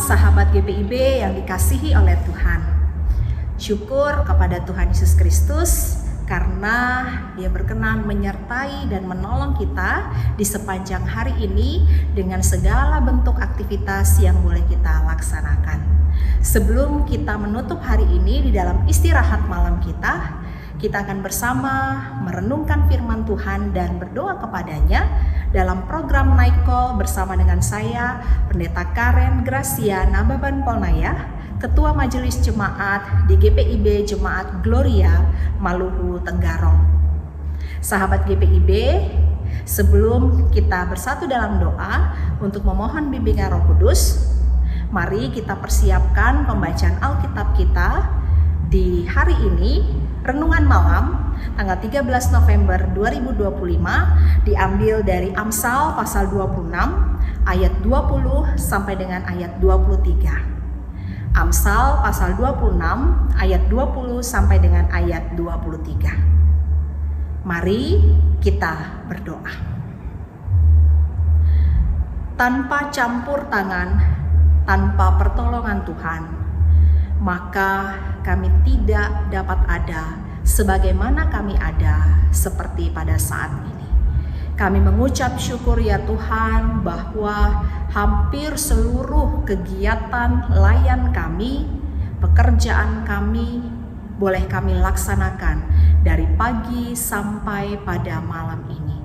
sahabat GPIB yang dikasihi oleh Tuhan. Syukur kepada Tuhan Yesus Kristus karena Dia berkenan menyertai dan menolong kita di sepanjang hari ini dengan segala bentuk aktivitas yang boleh kita laksanakan. Sebelum kita menutup hari ini di dalam istirahat malam kita akan bersama merenungkan firman Tuhan dan berdoa kepadanya dalam program Night Call bersama dengan saya, Pendeta Karen Gracia Nababan Polnaya, Ketua Majelis Jemaat di GPIB Jemaat Gloria, Maluku Tenggarong. Sahabat GPIB, sebelum kita bersatu dalam doa untuk memohon bimbingan Roh Kudus, mari kita persiapkan pembacaan Alkitab kita di hari ini, renungan malam tanggal 13 November 2025 diambil dari Amsal pasal 26 ayat 20 sampai dengan ayat 23. Amsal pasal 26 ayat 20 sampai dengan ayat 23. Mari kita berdoa. Tanpa campur tangan, tanpa pertolongan Tuhan, maka kami tidak dapat ada sebagaimana kami ada seperti pada saat ini. Kami mengucap syukur ya Tuhan bahwa hampir seluruh kegiatan layan kami, pekerjaan kami boleh kami laksanakan dari pagi sampai pada malam ini.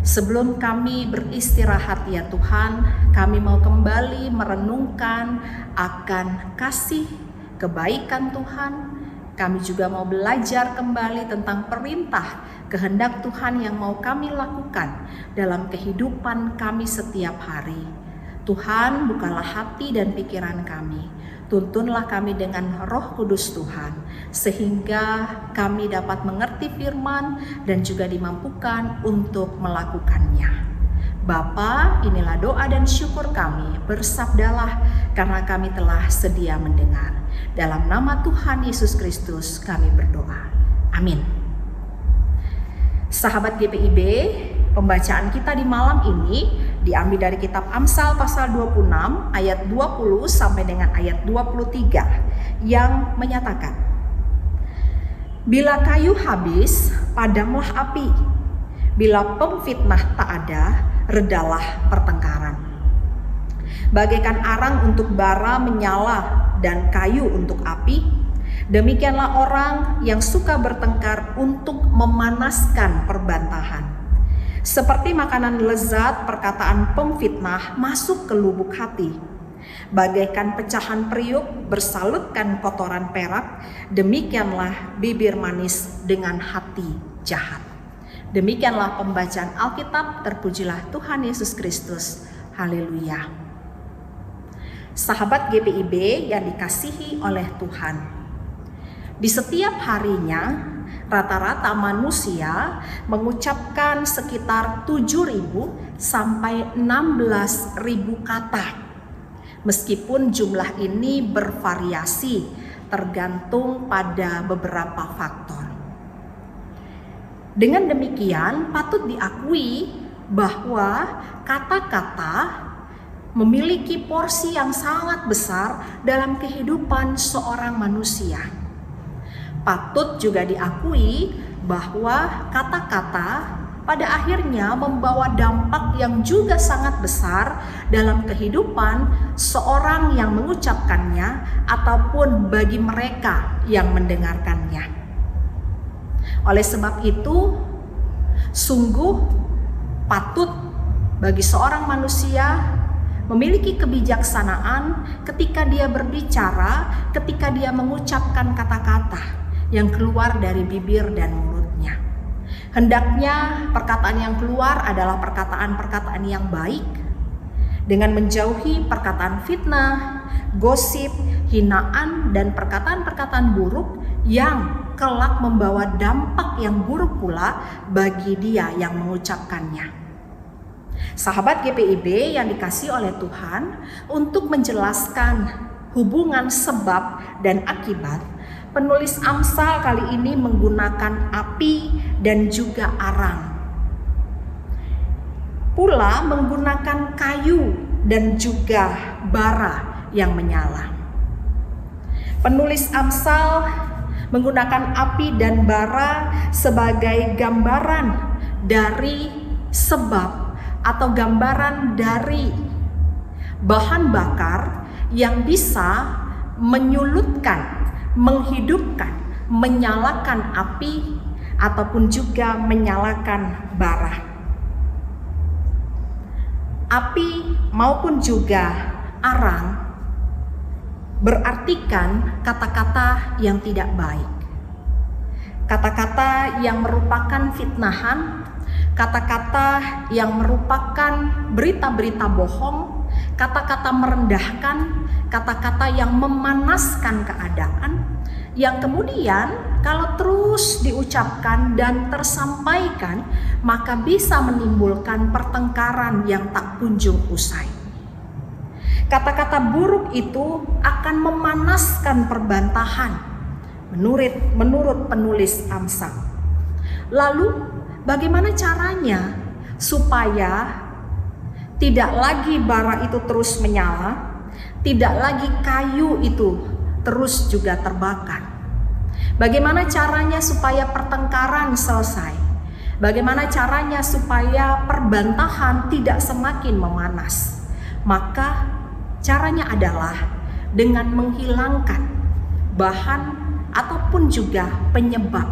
Sebelum kami beristirahat ya Tuhan, kami mau kembali merenungkan akan kasih kebaikan Tuhan. Kami juga mau belajar kembali tentang perintah kehendak Tuhan yang mau kami lakukan dalam kehidupan kami setiap hari. Tuhan, bukalah hati dan pikiran kami. Tuntunlah kami dengan Roh Kudus Tuhan, sehingga kami dapat mengerti firman dan juga dimampukan untuk melakukannya. Bapa, inilah doa dan syukur kami, bersabdalah karena kami telah sedia mendengar. Dalam nama Tuhan Yesus Kristus kami berdoa. Amin. Sahabat GPIB, pembacaan kita di malam ini diambil dari kitab Amsal pasal 26 ayat 20 sampai dengan ayat 23 yang menyatakan, bila kayu habis, padamlah api. Bila pemfitnah tak ada, redalah pertengkaran. Bagaikan arang untuk bara menyala dan kayu untuk api, demikianlah orang yang suka bertengkar untuk memanaskan perbantahan. Seperti makanan lezat, perkataan pemfitnah masuk ke lubuk hati. Bagaikan pecahan periuk bersalutkan kotoran perak, demikianlah bibir manis dengan hati jahat. Demikianlah pembacaan Alkitab, terpujilah Tuhan Yesus Kristus. Haleluya. Sahabat GPIB yang dikasihi oleh Tuhan, di setiap harinya rata-rata manusia mengucapkan sekitar 7.000 sampai 16.000 kata. Meskipun jumlah ini bervariasi tergantung pada beberapa faktor. Dengan demikian patut diakui bahwa kata-kata memiliki porsi yang sangat besar dalam kehidupan seorang manusia. Patut juga diakui bahwa kata-kata pada akhirnya membawa dampak yang juga sangat besar dalam kehidupan seorang yang mengucapkannya ataupun bagi mereka yang mendengarkannya. Oleh sebab itu, sungguh patut bagi seorang manusia memiliki kebijaksanaan ketika dia berbicara, ketika dia mengucapkan kata-kata yang keluar dari bibir dan mulutnya. Hendaknya perkataan yang keluar adalah perkataan-perkataan yang baik, dengan menjauhi perkataan fitnah, gosip, hinaan, dan perkataan-perkataan buruk yang kelak membawa dampak yang buruk pula bagi dia yang mengucapkannya. Sahabat GPIB yang dikasihi oleh Tuhan, untuk menjelaskan hubungan sebab dan akibat, penulis Amsal kali ini menggunakan api dan juga arang. Pula menggunakan kayu dan juga bara yang menyala. Penulis Amsal menggunakan api dan bara sebagai gambaran dari sebab atau gambaran dari bahan bakar yang bisa menyulutkan, menghidupkan, menyalakan api ataupun juga menyalakan bara. Api maupun juga arang berartikan kata-kata yang tidak baik. Kata-kata yang merupakan fitnahan, kata-kata yang merupakan berita-berita bohong, kata-kata merendahkan, kata-kata yang memanaskan keadaan, yang kemudian kalau terus diucapkan dan tersampaikan, maka bisa menimbulkan pertengkaran yang tak kunjung usai. Kata-kata buruk itu akan memanaskan perbantahan menurut penulis Amsal. Lalu bagaimana caranya supaya tidak lagi bara itu terus menyala, tidak lagi kayu itu terus juga terbakar? Bagaimana caranya supaya pertengkaran selesai? Bagaimana caranya supaya perbantahan tidak semakin memanas? Maka caranya adalah dengan menghilangkan bahan ataupun juga penyebab.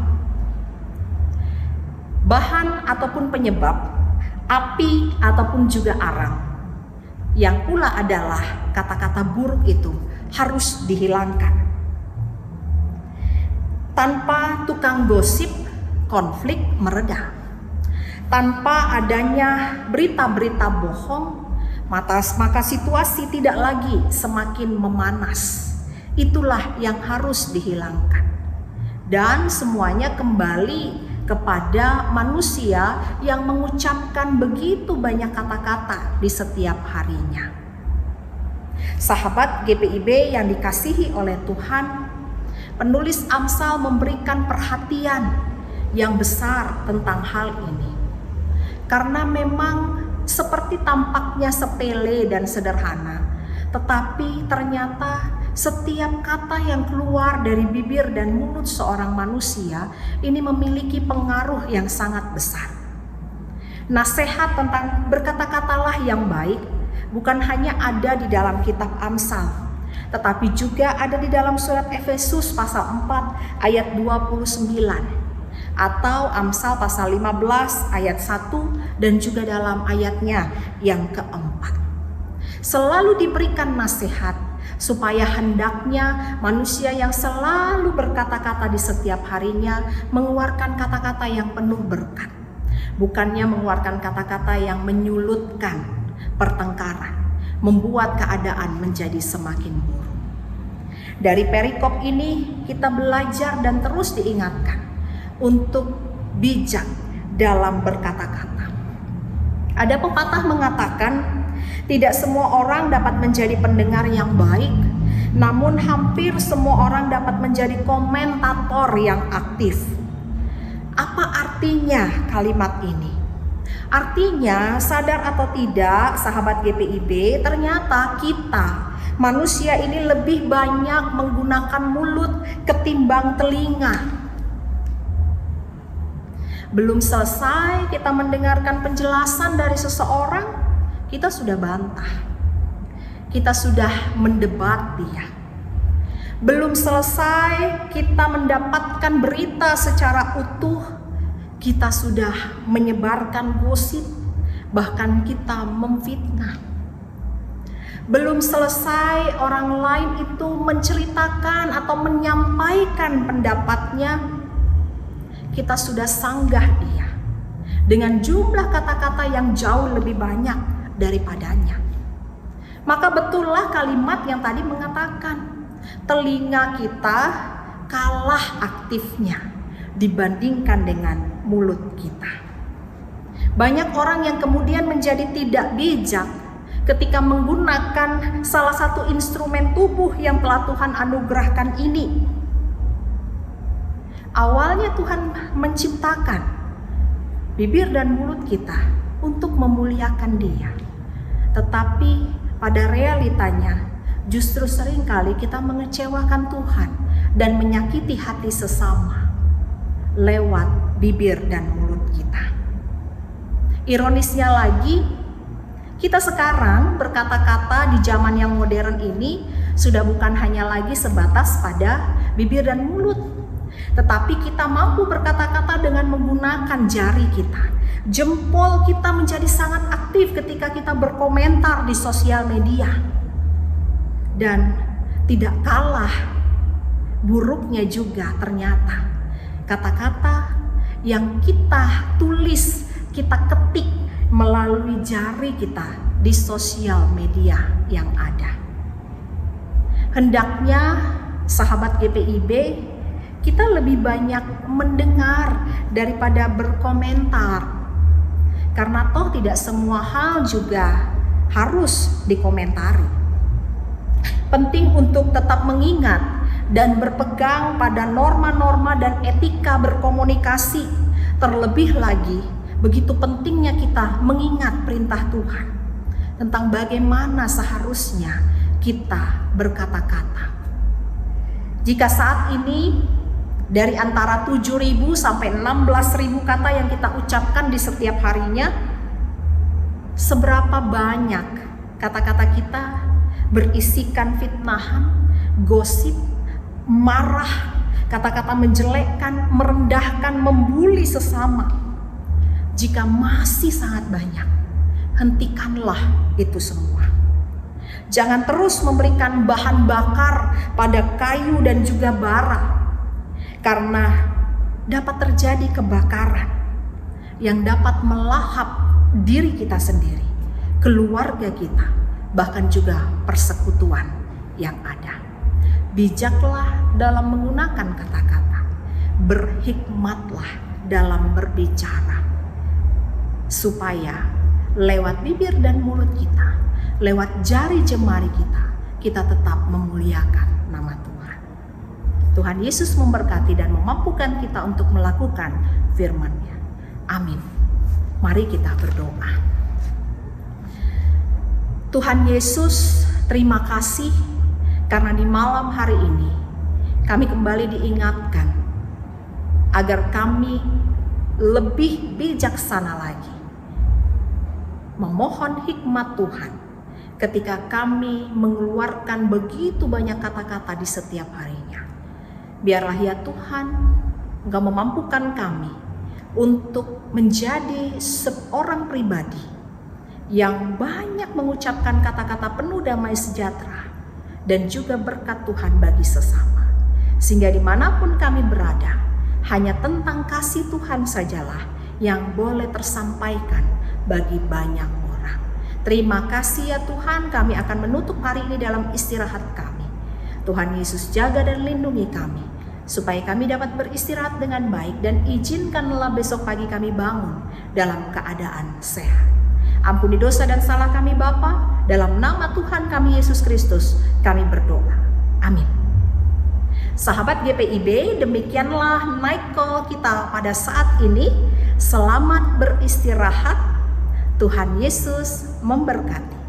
Bahan ataupun penyebab, api ataupun juga arang. Yang pula adalah kata-kata buruk itu harus dihilangkan. Tanpa tukang gosip, konflik mereda. Tanpa adanya berita-berita bohong, maka situasi tidak lagi semakin memanas. Itulah yang harus dihilangkan. Dan semuanya kembali kepada manusia yang mengucapkan begitu banyak kata-kata di setiap harinya. Sahabat GPIB yang dikasihi oleh Tuhan, penulis Amsal memberikan perhatian yang besar tentang hal ini. Karena memang seperti tampaknya sepele dan sederhana, tetapi ternyata setiap kata yang keluar dari bibir dan mulut seorang manusia ini memiliki pengaruh yang sangat besar. Nasihat tentang berkata-katalah yang baik bukan hanya ada di dalam kitab Amsal, tetapi juga ada di dalam surat Efesus pasal 4 ayat 29. Atau Amsal pasal 15 ayat 1 dan juga dalam ayatnya yang keempat. Selalu diberikan nasihat supaya hendaknya manusia yang selalu berkata-kata di setiap harinya mengeluarkan kata-kata yang penuh berkat. Bukannya mengeluarkan kata-kata yang menyulutkan pertengkaran, membuat keadaan menjadi semakin buruk. Dari perikop ini kita belajar dan terus diingatkan untuk bijak dalam berkata-kata. Ada pepatah mengatakan, tidak semua orang dapat menjadi pendengar yang baik, namun hampir semua orang dapat menjadi komentator yang aktif. Apa artinya kalimat ini? Artinya, sadar atau tidak, sahabat GPIB, ternyata kita manusia ini lebih banyak menggunakan mulut ketimbang telinga. Belum selesai kita mendengarkan penjelasan dari seseorang, kita sudah bantah. Kita sudah mendebat dia. Belum selesai kita mendapatkan berita secara utuh, kita sudah menyebarkan gosip, bahkan kita memfitnah. Belum selesai orang lain itu menceritakan atau menyampaikan pendapatnya, kita sudah sanggah dia dengan jumlah kata-kata yang jauh lebih banyak daripadanya. Maka betullah kalimat yang tadi mengatakan, telinga kita kalah aktifnya dibandingkan dengan mulut kita. Banyak orang yang kemudian menjadi tidak bijak ketika menggunakan salah satu instrumen tubuh yang telah Tuhan anugerahkan ini. Awalnya Tuhan menciptakan bibir dan mulut kita untuk memuliakan Dia. Tetapi pada realitanya justru seringkali kita mengecewakan Tuhan dan menyakiti hati sesama lewat bibir dan mulut kita. Ironisnya lagi, kita sekarang berkata-kata di zaman yang modern ini sudah bukan hanya lagi sebatas pada bibir dan mulut, tetapi kita mampu berkata-kata dengan menggunakan jari kita. Jempol kita menjadi sangat aktif ketika kita berkomentar di sosial media. Dan tidak kalah buruknya juga ternyata kata-kata yang kita tulis, kita ketik melalui jari kita di sosial media yang ada. Hendaknya sahabat GPIB, kita lebih banyak mendengar daripada berkomentar. Karena toh tidak semua hal juga harus dikomentari. Penting untuk tetap mengingat dan berpegang pada norma-norma dan etika berkomunikasi. Terlebih lagi, begitu pentingnya kita mengingat perintah Tuhan tentang bagaimana seharusnya kita berkata-kata. Jika saat ini dari antara 7.000 sampai 16.000 kata yang kita ucapkan di setiap harinya, seberapa banyak kata-kata kita berisikan fitnahan, gosip, marah, kata-kata menjelekkan, merendahkan, membuli sesama. Jika masih sangat banyak, hentikanlah itu semua. Jangan terus memberikan bahan bakar pada kayu dan juga bara, karena dapat terjadi kebakaran yang dapat melahap diri kita sendiri, keluarga kita, bahkan juga persekutuan yang ada. Bijaklah dalam menggunakan kata-kata, berhikmatlah dalam berbicara, supaya lewat bibir dan mulut kita, lewat jari jemari kita tetap memuliakan nama Tuhan. Tuhan Yesus memberkati dan memampukan kita untuk melakukan firman-Nya. Amin. Mari kita berdoa. Tuhan Yesus, terima kasih karena di malam hari ini kami kembali diingatkan agar kami lebih bijaksana lagi, memohon hikmat Tuhan ketika kami mengeluarkan begitu banyak kata-kata di setiap harinya. Biarlah ya Tuhan, Engkau memampukan kami untuk menjadi seorang pribadi yang banyak mengucapkan kata-kata penuh damai sejahtera dan juga berkat Tuhan bagi sesama. Sehingga dimanapun kami berada, hanya tentang kasih Tuhan sajalah yang boleh tersampaikan bagi banyak orang. Terima kasih ya Tuhan, kami akan menutup hari ini dalam istirahat kami. Tuhan Yesus jaga dan lindungi kami, supaya kami dapat beristirahat dengan baik, dan izinkanlah besok pagi kami bangun dalam keadaan sehat. Ampuni dosa dan salah kami Bapa, dalam nama Tuhan kami Yesus Kristus kami berdoa. Amin. Sahabat GPIB, demikianlah night call kita pada saat ini. Selamat beristirahat. Tuhan Yesus memberkati.